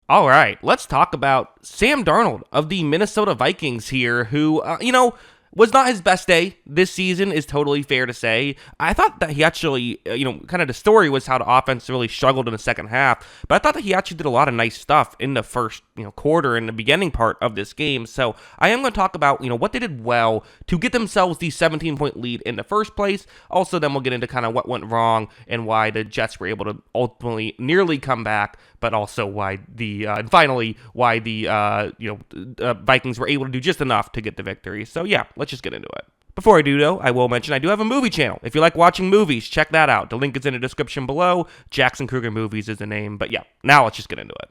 All right, let's talk about Sam Darnold of the Minnesota Vikings here, who, was not his best day this season, is totally fair to say. I thought that he actually, kind of the story was how the offense really struggled in the second half, but I thought that he actually did a lot of nice stuff in the first, quarter and the beginning part of this game. So I am going to talk about, what they did well to get themselves the 17-point lead in the first place. Also, then we'll get into kind of what went wrong and why the Jets were able to ultimately nearly come back, but also why and finally why the Vikings were able to do just enough to get the victory. So yeah, let's just get into it. Before I do, though, I will mention I do have a movie channel. If you like watching movies, check that out. The link is in the description below. Jackson Kruger Movies is the name. But yeah, now let's just get into it.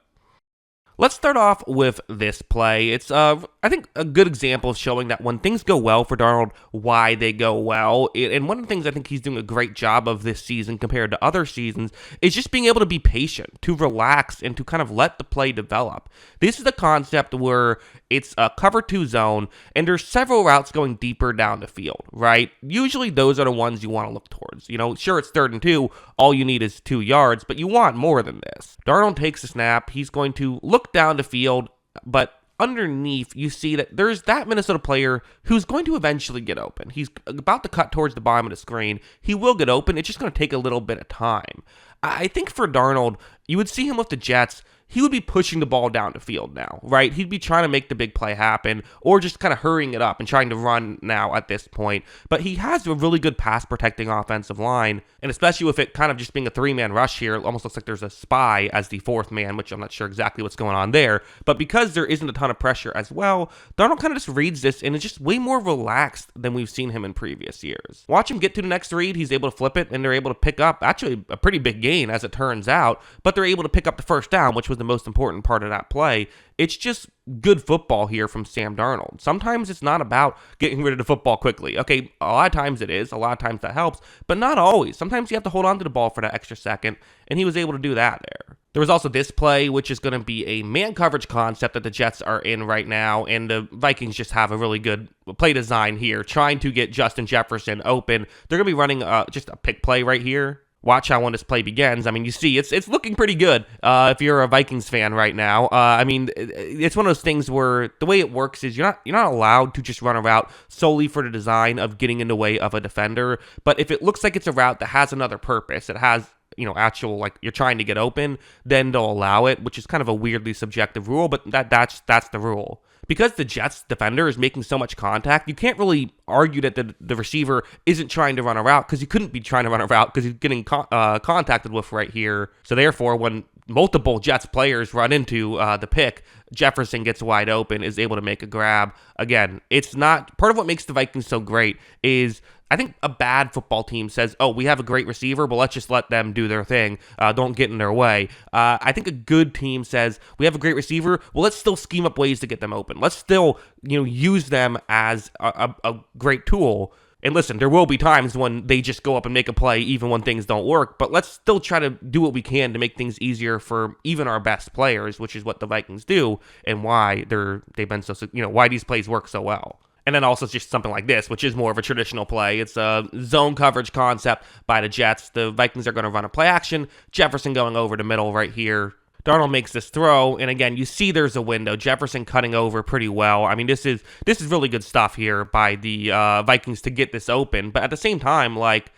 Let's start off with this play. It's, I think, a good example of showing that when things go well for Darnold, why they go well. And one of the things I think he's doing a great job of this season compared to other seasons is just being able to be patient, to relax, and to kind of let the play develop. This is the concept where it's a cover 2 zone, and there's several routes going deeper down the field, right? Usually those are the ones you want to look towards. Sure, it's 3rd and 2, all you need is 2 yards, but you want more than this. Darnold takes the snap, he's going to look down the field, but underneath you see that there's that Minnesota player who's going to eventually get open. He's about to cut towards the bottom of the screen. He will get open, it's just going to take a little bit of time. I think for Darnold, you would see him with the Jets, he would be pushing the ball down the field now, right? He'd be trying to make the big play happen or just kind of hurrying it up and trying to run now at this point. But he has a really good pass protecting offensive line, and especially with it kind of just being a 3-man rush here, it almost looks like there's a spy as the 4th man, which I'm not sure exactly what's going on there. But because there isn't a ton of pressure as well, Darnold kind of just reads this and is just way more relaxed than we've seen him in previous years. Watch him get to the next read, he's able to flip it, and they're able to pick up actually a pretty big gain as it turns out, but they're able to pick up the first down, which was the most important part of that play. It's just good football here from Sam Darnold. Sometimes it's not about getting rid of the football quickly. Okay, a lot of times it is. A lot of times that helps, but not always. Sometimes you have to hold on to the ball for that extra second, and he was able to do that there. There was also this play, which is going to be a man coverage concept that the Jets are in right now, and the Vikings just have a really good play design here, trying to get Justin Jefferson open. They're going to be running just a pick play right here. Watch how when this play begins. I mean, you see, it's looking pretty good if you're a Vikings fan right now. It's one of those things where the way it works is you're not allowed to just run a route solely for the design of getting in the way of a defender. But if it looks like it's a route that has another purpose, it has actual, like, you're trying to get open, then they'll allow it, which is kind of a weirdly subjective rule, but that's the rule. Because the Jets defender is making so much contact, you can't really argue that the receiver isn't trying to run a route, because he couldn't be trying to run a route because he's getting contacted with right here. So therefore, when multiple Jets players run into the pick, Jefferson gets wide open, is able to make a grab. Again, it's not part of what makes the Vikings so great is I think a bad football team says, oh, we have a great receiver, but let's just let them do their thing. Don't get in their way. I think a good team says, we have a great receiver, well, let's still scheme up ways to get them open. Let's still, use them as a great tool. And listen, there will be times when they just go up and make a play even when things don't work, but let's still try to do what we can to make things easier for even our best players, which is what the Vikings do and why they've been so, why these plays work so well. And then also just something like this, which is more of a traditional play. It's a zone coverage concept by the Jets. The Vikings are going to run a play action. Jefferson going over the middle right here. Darnold makes this throw, and again, you see there's a window. Jefferson cutting over pretty well. I mean, this is really good stuff here by the Vikings to get this open. But at the same time, like,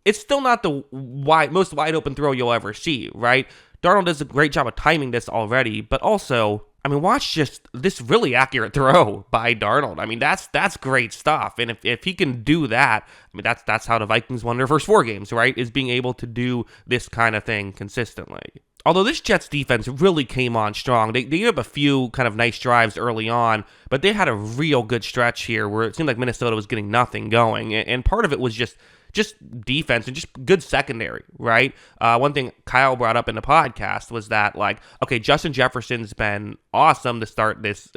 it's still not the most wide open throw you'll ever see, right? Darnold does a great job of timing this already, but also, I mean, watch just this really accurate throw by Darnold. I mean, that's great stuff. And if he can do that, I mean, that's how the Vikings won their first 4 games, right? Is being able to do this kind of thing consistently. Although this Jets defense really came on strong. They gave up a few kind of nice drives early on, but they had a real good stretch here where it seemed like Minnesota was getting nothing going. And part of it was just defense and just good secondary, right? One thing Kyle brought up in the podcast was that, like, okay, Justin Jefferson's been awesome to start this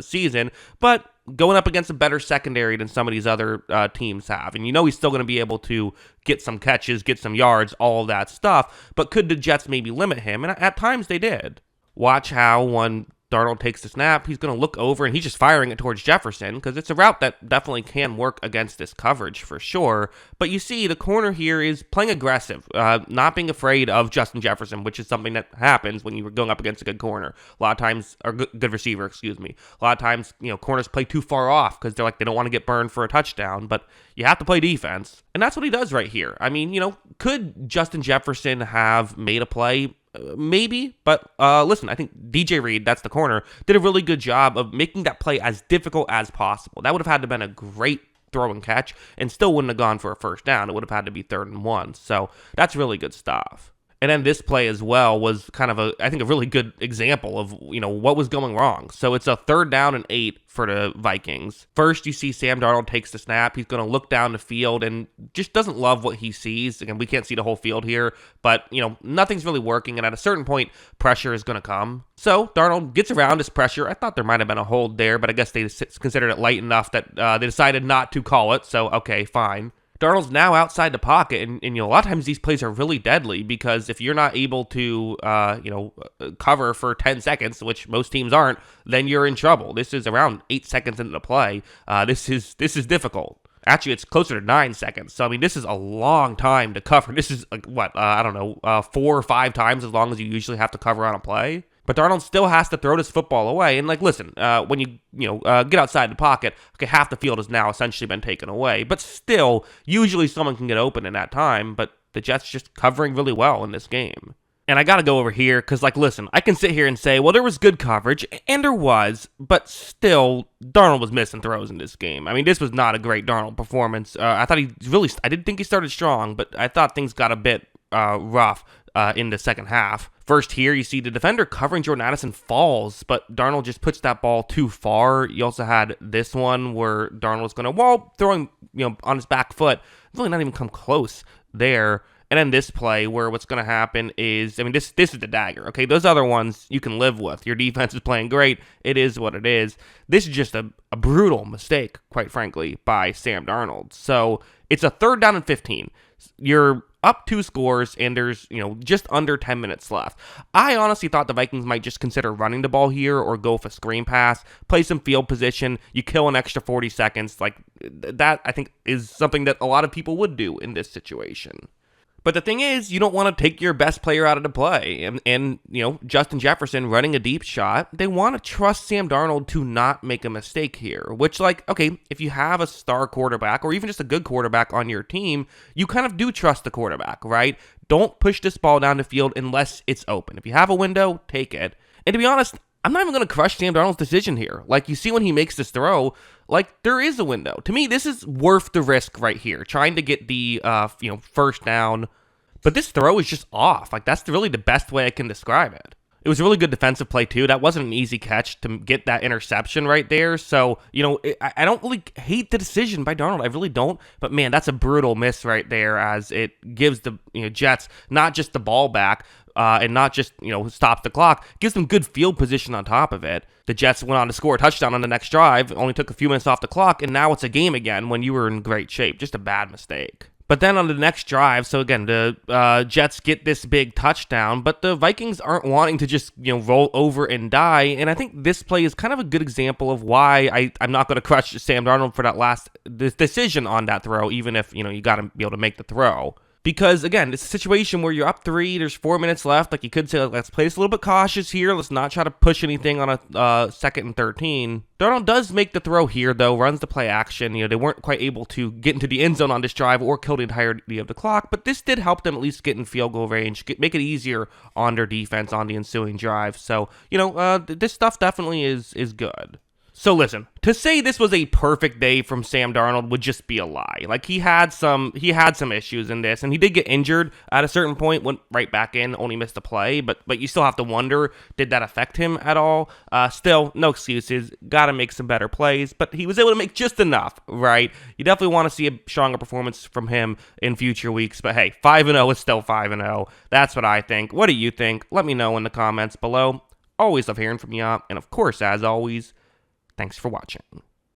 season, but going up against a better secondary than some of these other teams have. And he's still going to be able to get some catches, get some yards, all of that stuff. But could the Jets maybe limit him? And at times they did. Watch how when Darnold takes the snap, he's going to look over and he's just firing it towards Jefferson because it's a route that definitely can work against this coverage for sure. But you see the corner here is playing aggressive, not being afraid of Justin Jefferson, which is something that happens when you're going up against a good corner. A lot of times, or good receiver, excuse me. A lot of times, corners play too far off because they don't want to get burned for a touchdown, but you have to play defense. And that's what he does right here. I mean, could Justin Jefferson have made a play? Maybe, but listen, I think DJ Reed, that's the corner, did a really good job of making that play as difficult as possible. That would have had to have been a great throw and catch and still wouldn't have gone for a first down. It would have had to be 3rd and 1. So that's really good stuff. And then this play as well was kind of a really good example of, what was going wrong. So it's a 3rd down and 8 for the Vikings. First, you see Sam Darnold takes the snap. He's going to look down the field and just doesn't love what he sees. Again, we can't see the whole field here, but, nothing's really working. And at a certain point, pressure is going to come. So Darnold gets around his pressure. I thought there might have been a hold there, but I guess they considered it light enough that they decided not to call it. So, okay, fine. Darnold's now outside the pocket, and a lot of times these plays are really deadly because if you're not able to, cover for 10 seconds, which most teams aren't, then you're in trouble. This is around 8 seconds into the play. This is difficult. Actually, it's closer to 9 seconds. So, I mean, this is a long time to cover. This is, 4 or 5 times as long as you usually have to cover on a play. But Darnold still has to throw this football away. And, listen, when you get outside the pocket, okay, half the field has now essentially been taken away. But still, usually someone can get open in that time. But the Jets just covering really well in this game. And I got to go over here because, listen, I can sit here and say, well, there was good coverage, and there was, but still, Darnold was missing throws in this game. I mean, this was not a great Darnold performance. I didn't think he started strong, but I thought things got a bit rough in the second half. First here, you see the defender covering Jordan Addison falls, but Darnold just puts that ball too far. You also had this one where Darnold was going to, while throwing, on his back foot, really not even come close there. And then this play where what's going to happen is, this is the dagger, okay? Those other ones you can live with. Your defense is playing great. It is what it is. This is just a brutal mistake, quite frankly, by Sam Darnold. So it's a 3rd down and 15. You're up 2 scores, and there's, just under 10 minutes left. I honestly thought the Vikings might just consider running the ball here or go for a screen pass, play some field position, you kill an extra 40 seconds. That, I think, is something that a lot of people would do in this situation. But the thing is, you don't want to take your best player out of the play. And Justin Jefferson running a deep shot, they want to trust Sam Darnold to not make a mistake here. Which, okay, if you have a star quarterback or even just a good quarterback on your team, you kind of do trust the quarterback, right? Don't push this ball down the field unless it's open. If you have a window, take it. And to be honest, I'm not even going to crush Sam Darnold's decision here. You see when he makes this throw, there is a window. To me, this is worth the risk right here, trying to get the, first down. But this throw is just off. That's really the best way I can describe it. It was a really good defensive play, too. That wasn't an easy catch to get that interception right there. So, I don't really hate the decision by Darnold. I really don't. But, man, that's a brutal miss right there as it gives the Jets not just the ball back, and not just, stops the clock, gives them good field position on top of it. The Jets went on to score a touchdown on the next drive, only took a few minutes off the clock, and now it's a game again when you were in great shape. Just a bad mistake. But then on the next drive, so again, the Jets get this big touchdown, but the Vikings aren't wanting to just, roll over and die. And I think this play is kind of a good example of why I'm not going to crush Sam Darnold for that decision on that throw, even if, you got to be able to make the throw. Because, again, it's a situation where you're up 3, there's 4 minutes left. You could say, let's play this a little bit cautious here. Let's not try to push anything on a 2nd and 13. Darnold does make the throw here, though, runs the play action. They weren't quite able to get into the end zone on this drive or kill the entirety of the clock, but this did help them at least get in field goal range, make it easier on their defense on the ensuing drive. So, this stuff definitely is good. So listen, to say this was a perfect day from Sam Darnold would just be a lie. He had some issues in this, and he did get injured at a certain point, went right back in, only missed a play, but you still have to wonder, did that affect him at all? Still, no excuses, gotta make some better plays, but he was able to make just enough, right? You definitely want to see a stronger performance from him in future weeks, but hey, 5-0 is still 5-0. That's what I think. What do you think? Let me know in the comments below. Always love hearing from you, and of course, as always, thanks for watching.